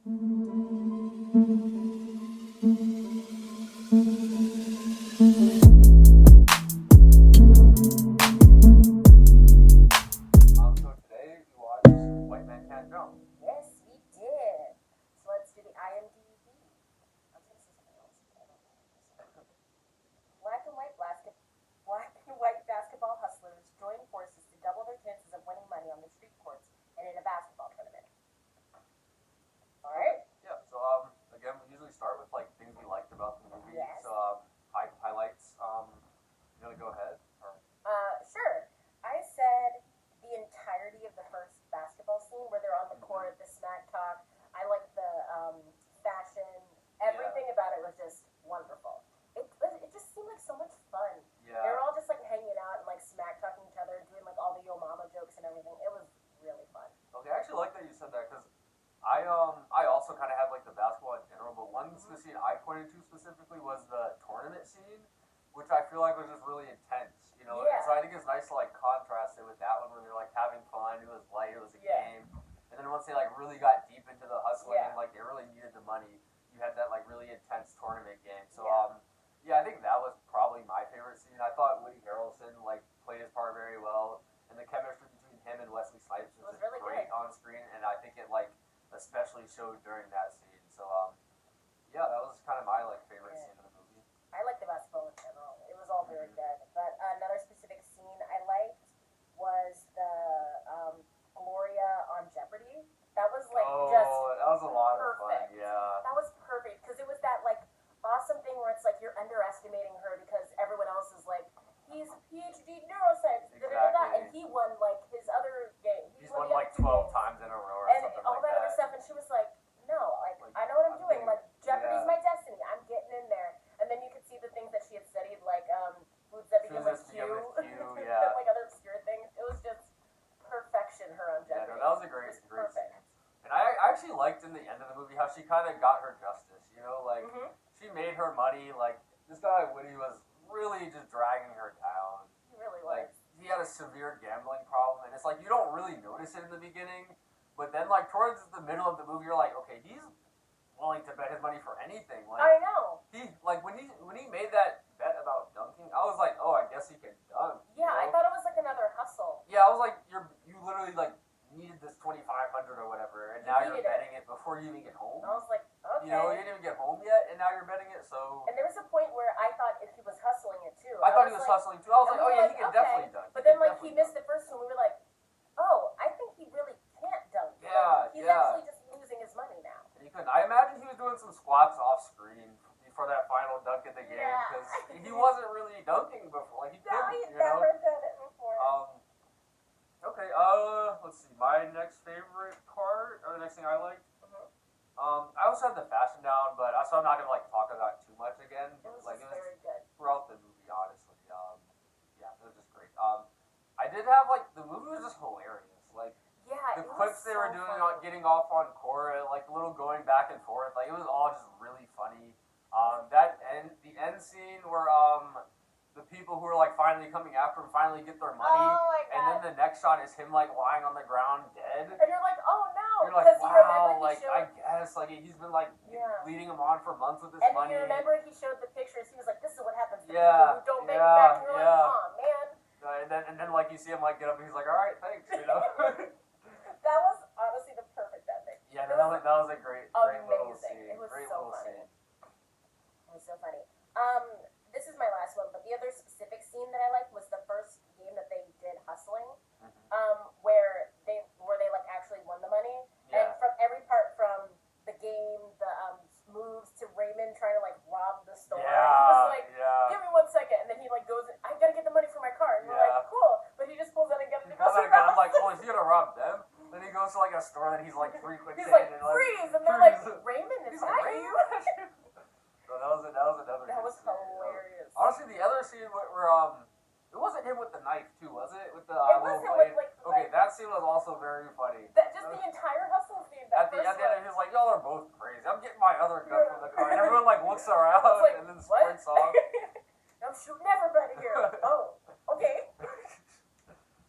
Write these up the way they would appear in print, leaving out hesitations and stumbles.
So today we watched White Man Can't Jump. Yes, we did. So let's do the IMDb. I was gonna say something else. But I don't know. Black and white basketball hustlers join forces to double their chances of winning money on the street courts and in a basketball tournament. All right. Yeah. So again, we usually start with like things we liked about the movie. Yes. So highlights. You want to go ahead? Or? Sure. I said the entirety of the first basketball scene where they're on the court, the smack talk. I like the fashion. Everything about it was just wonderful. It just seemed like so much fun. Yeah. They were all just like hanging out and like smack talking each other, doing like all the yo mama jokes and everything. It was really fun. Okay, I actually like that you said that because I also kind of have like the basketball in general, but one scene I pointed to specifically was the tournament scene, which I feel like was just really intense. You know, Yeah. and so I think it's nice to like contrast it with that one where they're like having fun. It was light. It was a game. And then once they like really got deep into the hustling and like they really needed the money, you had that like really intense tournament game. So yeah, I think that was probably my favorite scene. I thought Woody Harrelson like played his part very well, and the chemistry between him and Wesley Snipes was just really great good on screen, and I think it like especially showed during that scene. So yeah, that was kind of my like favorite scene of the movie. I like the basketball in general. It was all very good. But another specific scene I liked was the Gloria on Jeopardy. That was like just that was a lot of fun. perfect. Yeah. That was perfect because it was that like awesome thing where it's like you're underestimating her because everyone else is like, he's a PhD neuroscience, Exactly. and he won like his other game. He's won like 12 times in a row or and something all like that that. other stuff, and she was like, no, like I know what I'm doing. Like Jeopardy's my destiny. I'm getting in there. And then you could see the things that she had studied, like foods that begin with Q, yeah. like other obscure things. It was just perfection. Her on Jeopardy. Yeah, no, that was a great perfect. scene. And I actually liked in the end of the movie how she kind of got her justice. You know, like she made her money. Like this guy Woody was really just dragging her down. He really was. Like he had a severe gambling problem, and it's like you don't really notice it in the beginning, but then like towards the middle of the movie, you're like, okay, he's willing to bet his money for anything. Like I know. He like when he made that bet about dunking, I was like, oh, I guess he can dunk. Yeah, you know? I thought it was like another hustle. Yeah, I was like, you literally like needed this 2,500 or whatever, and now you're betting it before you even get home. I was like, okay. You know, you didn't even get home yet, and now you're betting it. So. And there was a point where I thought if he was hustling it too. I thought he was hustling too. I was like, oh yeah, he can definitely dunk. But then like he missed the first one, we were like, oh, I think he really can't dunk. Yeah, like, he's actually just losing his money now. And he couldn't. I imagine he was doing some squats off screen for that final dunk in the game because he wasn't really dunking before. Like he couldn't. He's never done it before. Okay. Let's see. My next favorite part, or the next thing I liked. I also had the fashion down, but so I'm not gonna like talk about it too much again. It was like very good throughout the movie, honestly. Yeah, it was just great. I did have like the movie was just hilarious. Like the clips they were doing on getting off on Cora, like the little going back and forth, like it was all just really funny. The end scene where the people who are like finally coming after him finally get their money, and then the next shot is him like lying on the ground dead. And you're like, oh no! You're like, wow, like I guess like he's been like leading him on for months with this money. And you remember he showed the pictures. He was like, this is what happens to people who don't make it back. And you're like, oh man. And then like you see him like get up and he's like, all right, thanks, you know. That was honestly the perfect ending. Yeah, that was a great little scene. It was great so little funny. Scene. It was so funny. This is my last one, but the other specific scene that I liked was the first game that they did hustling, where they like actually won the money, and from every part from the game, the moves to Raymond trying to like rob the store. He was like, give me 1 second, and then he like goes, I gotta get the money for my car, and we're like, cool, but he just pulls out a gun and goes around. I'm like, oh, is he gonna rob them? Then he goes to like a store that he's like 3 clicks he's in, like, and freeze, and they're like, Raymond, is that you? So that was another. That was hilarious. Honestly, the other scene where it wasn't him with the knife too, was it? With the it was him blade. with Okay, that scene was also very funny. Just the entire hustle scene. At the end, he was like, y'all are both crazy. I'm getting my other gun from the car, and everyone like looks around like, and then sprints off. I'm shooting everybody here. Oh, okay.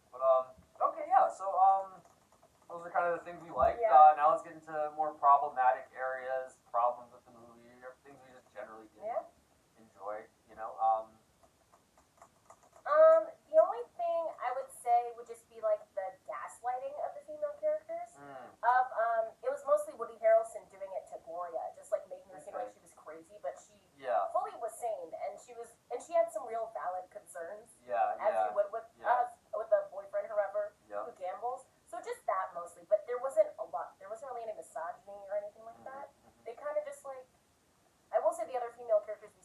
But okay, yeah. So those are kind of the things we liked. Yeah. Now let's get into more problematic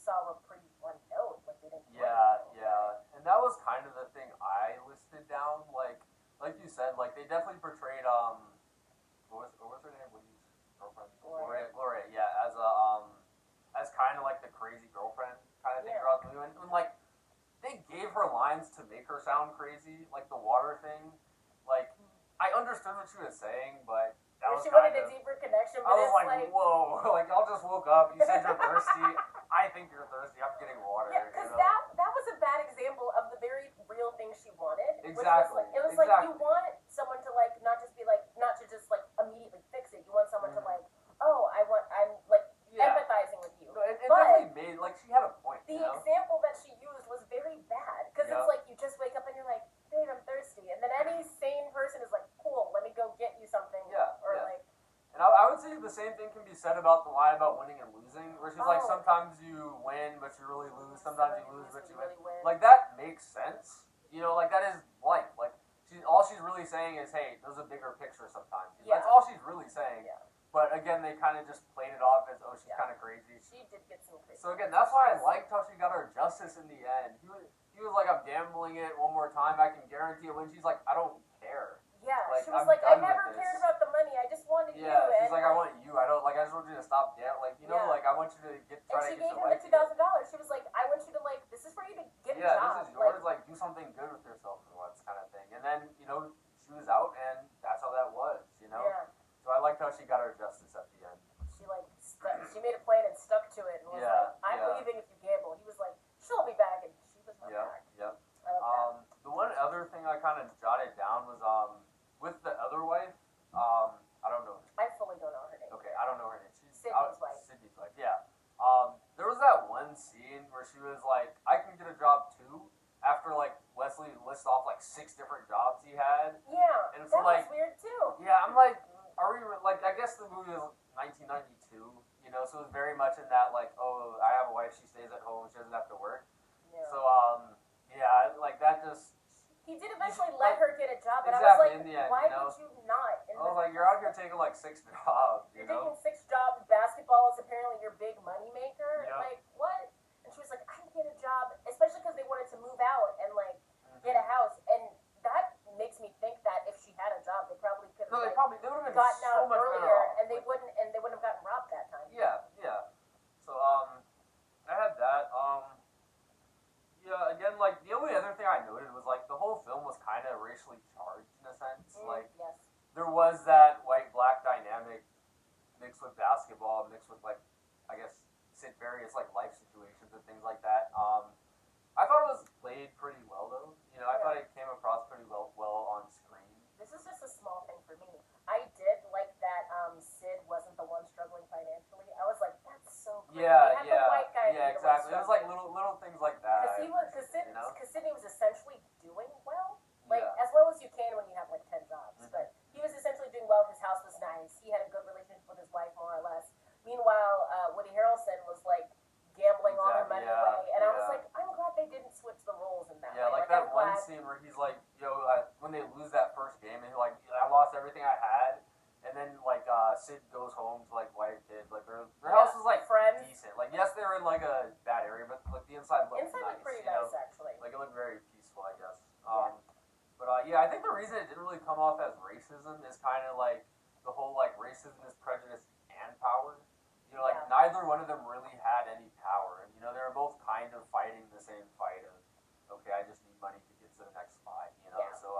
saw were pretty one note. Like they didn't. Yeah. And that was kind of the thing I listed down. Like you said, like they definitely portrayed what was her name? Woody's girlfriend? Gloria. Yeah, as kind of like the crazy girlfriend kind of thing throughout the movie. And like they gave her lines to make her sound crazy, like the water thing. Like I understood what she was saying, but that was she wanted a deeper connection. But I was like, whoa, like y'all just woke up. You said you're thirsty. I think you're thirsty. I'm getting water. Yeah, because that was a bad example of the very real thing she wanted. Exactly. It was like you want someone to like not to just like immediately fix it. You want someone to like, I'm like empathizing with you. No, it definitely made like she had a point. The example that she used was very bad because it's like you just wake up and you're like, babe, I'm thirsty, and then any sane person is like, cool, let me go get you something. Like. And I would say the same thing can be said about the line about winning and losing, where she's like, sometimes you win, but you really lose. Sometimes you lose, but you win. Like, that makes sense. You know, like, that is life. Like, all she's really saying is, hey, there's a bigger picture sometimes. That's all she's really saying. Yeah. But, again, they kind of just played it off as, she's kind of crazy. She did get some crazy. So, again, that's why I liked how she got her justice in the end. He was like, I'm gambling it one more time. I can guarantee it. When she's like, I don't care. Yeah, like, she was like, I never cared about the money. I just wanted you. Yeah, she's like, I want you. I just want you to stop gambling. Like, like, I want you to try to get your life. And she gave him the $2,000. She was like, I want you to, like, this is for you to get a job. Yeah, this is yours. Like, do something good with yourself for once, kind of thing. And then, she was out, and that's how that was, Yeah. So I liked how she got her justice at the end. She, like, she made a plan and stuck to it and was like, I'm leaving if you gamble. He was like, she'll be back, and she was not back. Yeah. The one other thing I kind of jotted down was, with the other wife, I don't know. I fully don't know her name. Okay, I don't know her name. She's Sydney's wife, yeah. There was that one scene where she was like, I can get a job too, after like Wesley lists off like 6 different jobs he had. Yeah, and that was weird too. Yeah, I'm like, are we like? I guess the movie was 1992, so it was very much in that like, oh, I have a wife, she stays at home, she doesn't have to work. Yeah. So yeah, like that just. He did eventually let her get a job, but exactly, I was like, in the end, why would you not? I was like, you're out here taking like 6 jobs. You're taking 6 jobs. Basketball is apparently your big money maker. Yep. Like what? And she was like, I can get a job, especially because they wanted to move out and like get a house. And that makes me think that if she had a job, they probably could have. No, they would have gotten so out much earlier, and they wouldn't have gotten robbed that time. Yeah. So I had that. Yeah, again, like, the only other thing I noted was, like, the whole film was kind of racially charged, in a sense. Yes. There was that white-black dynamic mixed with basketball, mixed with, like, I guess, various, like, life situations and things like that. I thought it was played pretty well, though. I thought it came across pretty well on screen. This is just a small thing for me. I did like that Sid wasn't the one struggling financially. I was like, that's so cool. Yeah, the white guy exactly. It was like little things like that. Because Sydney was essentially doing well, as well as you can when you have like 10 jobs. Mm-hmm. But he was essentially doing well. His house was nice. He had a good relationship with his wife, more or less. Meanwhile, Woody Harrelson was like gambling all her money away, and I was like, I'm glad they didn't switch the roles in that. Yeah, way. like that one scene where he's like, when they lose that first game, and he's like, I lost everything I had. And then, like, Sid goes home to, like, wife, kid. Like, their house is, like, friends. Decent. Like, yes, they were in, like, a bad area, but, like, the inside looked nice. Looked pretty nice, actually. Like, it looked very peaceful, I guess. But, I think the reason it didn't really come off as racism is kind of, like, the whole, like, racism is prejudice and power. Neither one of them really had any power. And, they were both kind of fighting the same fight of, okay, I just need money to get to the next spot, So,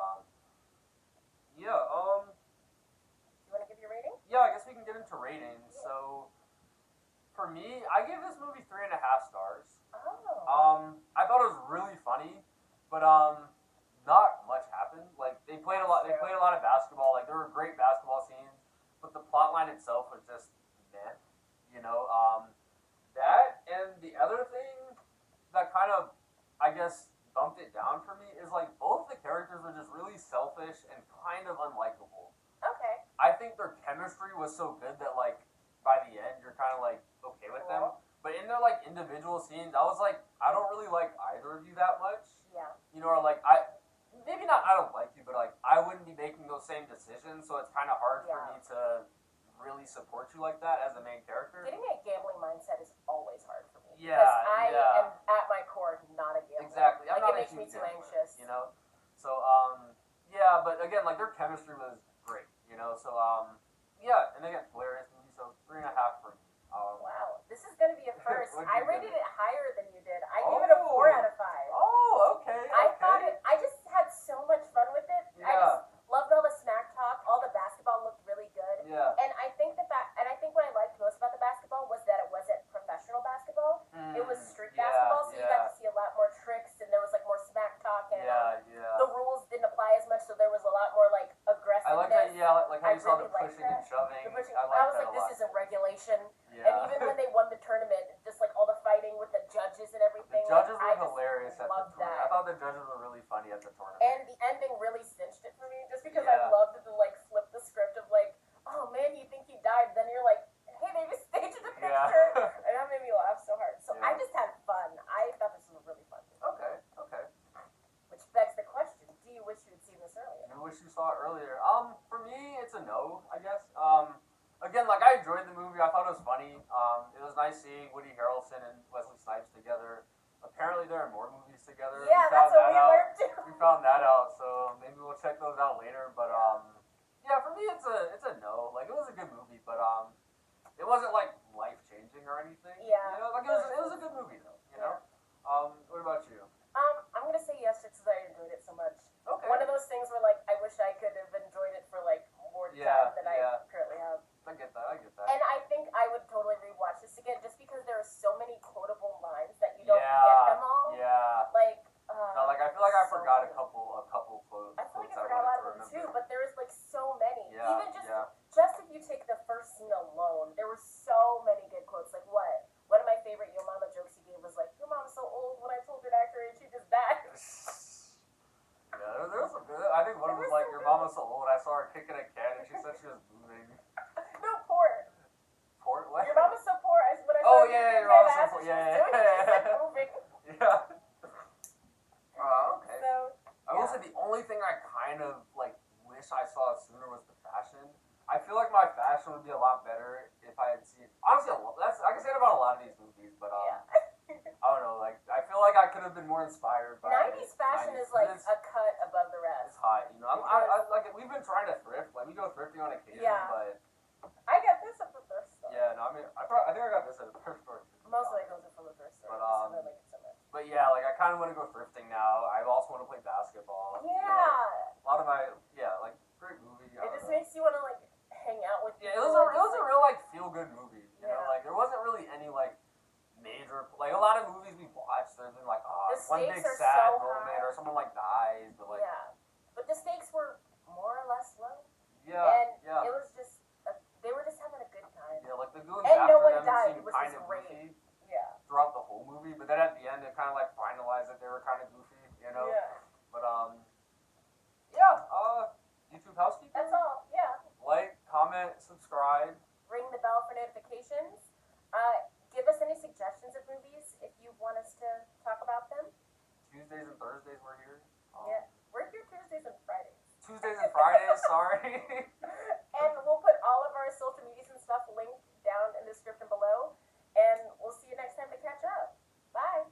you want to give your rating? Yeah, I guess we can get into ratings. Yeah. So, for me, I gave this movie 3.5 stars. Oh. I thought it was really funny, but not much happened. Like they played a lot. They played a lot of basketball. Like there were great basketball scenes, but the plot line itself was just meh. That and the other thing that kind of, I guess, bumped it down for me is like both the characters were just really selfish and kind of unlikable. Okay. I think their chemistry was so good that like by the end you're kind of like okay with them. But in their like individual scenes, I was like, I don't really like either of you that much. Yeah. Or like I don't like you, but like I wouldn't be making those same decisions, so it's kind of hard for me to really support you like that as a main character. Getting a gambling mindset is always hard for me. Because I am at my core not a gambler. Exactly. Like, it makes me too anxious. You know? So, yeah, but again, like, their chemistry was great, you know? So, yeah, and again, hilarious movie, so 3.5 for me. Wow, this is going to be a first. I rated it higher than you did. I gave it a 4 out of 5. Oh, okay. I thought I just had so much fun with it. Yeah. I just loved all the smack talk. All the basketball looked really good. Yeah. And I think what I liked most about the basketball was that it wasn't professional basketball. It was street basketball, so you got to see a lot more tricks, and there was like more smack talk, and the rules didn't apply as much, so there was a lot more like aggressiveness. I like that. Yeah, like how you saw the pushing and shoving. I was like, this isn't regulation. And even when they won the tournament, just like all the fighting with the judges and everything. The judges were hilarious at the tournament. I thought the judges were really funny at the tournament. And the ending really cinched it for me, just because I loved to like flip the script of like, oh man, you think he died? Then you're like, hey, they just staged the picture, and that made me laugh so hard. So I just had fun. I thought this was a really fun movie. Okay. Which begs the question: do you wish you had seen this earlier? I wish you saw it earlier. For me, it's a no, I guess. Again, like, I enjoyed the movie. I thought it was funny. It was nice seeing Woody Harrelson and Wesley Snipes together. Apparently, there are more movies together. Yeah, that's what we learned too. We found that out, so maybe we'll check those out later. But yeah, for me, it's a no. Like, it was a good movie, but it wasn't like life changing or anything. Yeah, you know, like it was a good movie though. You know. What about you? I'm gonna say yes, just because I enjoyed it so much. Okay. One of those things where like I wish I could have enjoyed it for like more time than I currently have. I get that. And I think I would totally rewatch this again, just because there are so many quotable lines that you don't get them all. Yeah. Like. No, like I feel like I forgot a couple quotes. I feel like I forgot a lot of them too, but there's like so many. Yeah. Even just if you take the first scene alone, there were so many good quotes. Like what? One of my favorite Yo Mama jokes he gave was like, "Your mom's so old. When I told her to act her age, she just died." Yeah, there was some good. I think one of them was like, "Your mama's so old. I saw her kicking a cat, and she said she was moving." No, poor. Poor what? Your mama's so poor. When I saw her your mama's so poor. Yeah. She's moving. Yeah. Okay. So, I will say the only thing I kind of like wish I saw sooner was the fashion. I feel like my fashion would be a lot better if I had seen. Honestly, I can say it about a lot of these movies, but I don't know. Like, I feel like I could have been more inspired by. 90s fashion is like a cut above the rest. It's high, you know. I like we've been trying to thrift. Like, we go thrifting on occasion, but. I got this at the thrift store. Yeah, no, I mean, I think I got this at the thrift store. Most of my clothes are from the thrift store. But I like it so much. But yeah, like I kind of want to go thrifting now. I also want to play basketball. Yeah. You know, a lot of my like great movie. It just makes you want to like hang out with. Yeah, it was a real like feel good movie. You know, like there wasn't really any like major like a lot of movies we watched. There's been like one big sad moment or someone like dies, but like but the stakes were more or less low. Yeah, and it was just they were just having a good time. Yeah, like the goons and after no one them died. seemed It was kind just of great. goofy. Yeah. Throughout the whole movie, but then at the end it kind of like finalized that they were kind of goofy, you know. Yeah. But YouTube housekeeping. That's all. Yeah. Like, comment, subscribe. Ring the bell for notifications. Give us any suggestions of movies if you want us to talk about them. Tuesdays and Thursdays we're here. Yeah, we're here Tuesdays and Fridays. Tuesdays and Fridays, sorry. And we'll put all of our social medias and stuff linked down in the description below. And we'll see you next time to catch up. Bye.